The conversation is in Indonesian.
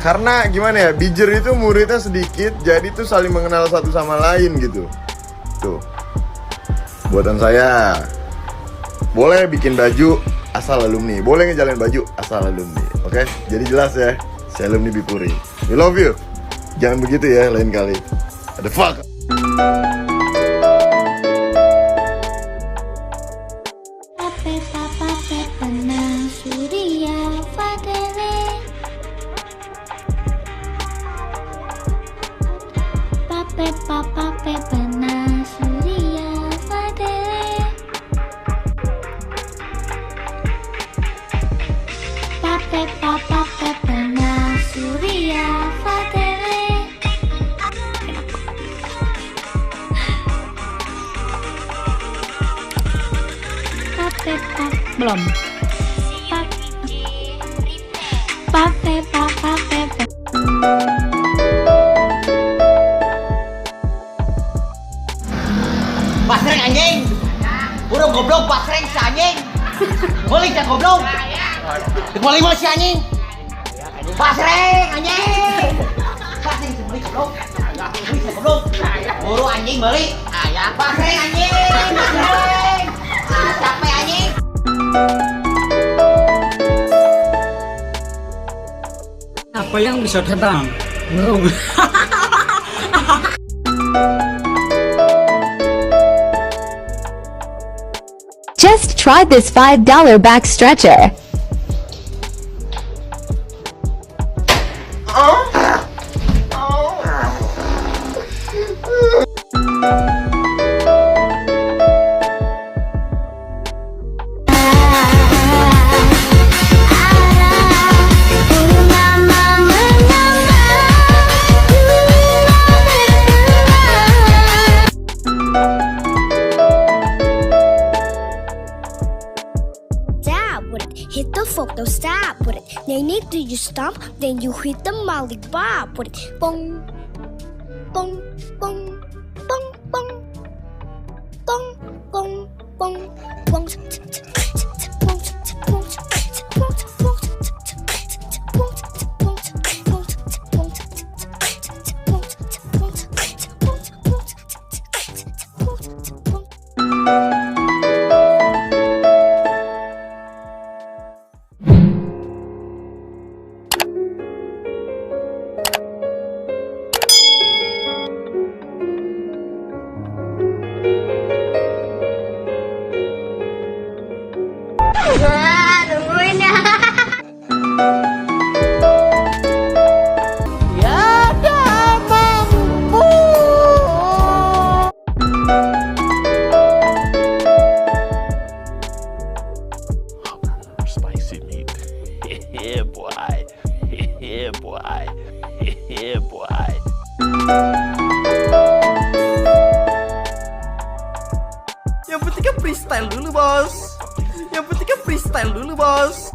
Karena gimana ya, Bijer itu muridnya sedikit, jadi tuh saling mengenal satu sama lain gitu. Tuh, buatan saya. Boleh bikin baju asal alumni, boleh ngejalanin baju asal alumni. Oke, jadi jelas ya, saya alumni Bipuri. We love you. Jangan begitu ya lain kali. Ada fuck. Belum. Pasreng anjing. Burung goblok pasreng si anjing. Boleh cak goblok. Boleh si anjing. Pasreng anjing. Pasreng beli goblok. Beli goblok. Buru anjing beli. Aya pasreng anjing. Pasreng. Capek anjing. Apa yang bisa datang? Burung. Just try this $5 back stretcher. Hit the folk, don't stop with it. They need to you stomp, then you hit the molly bob with it. Bong, bong, bong, bong, bong, bong, bong, bong, bong. Nungguin ya. Spicy meat. Yeah, boy. Yeah, boy. Yeah, boy. Yang penting kan freestyle dulu, bos. Yang penting kan freestyle dulu, bos.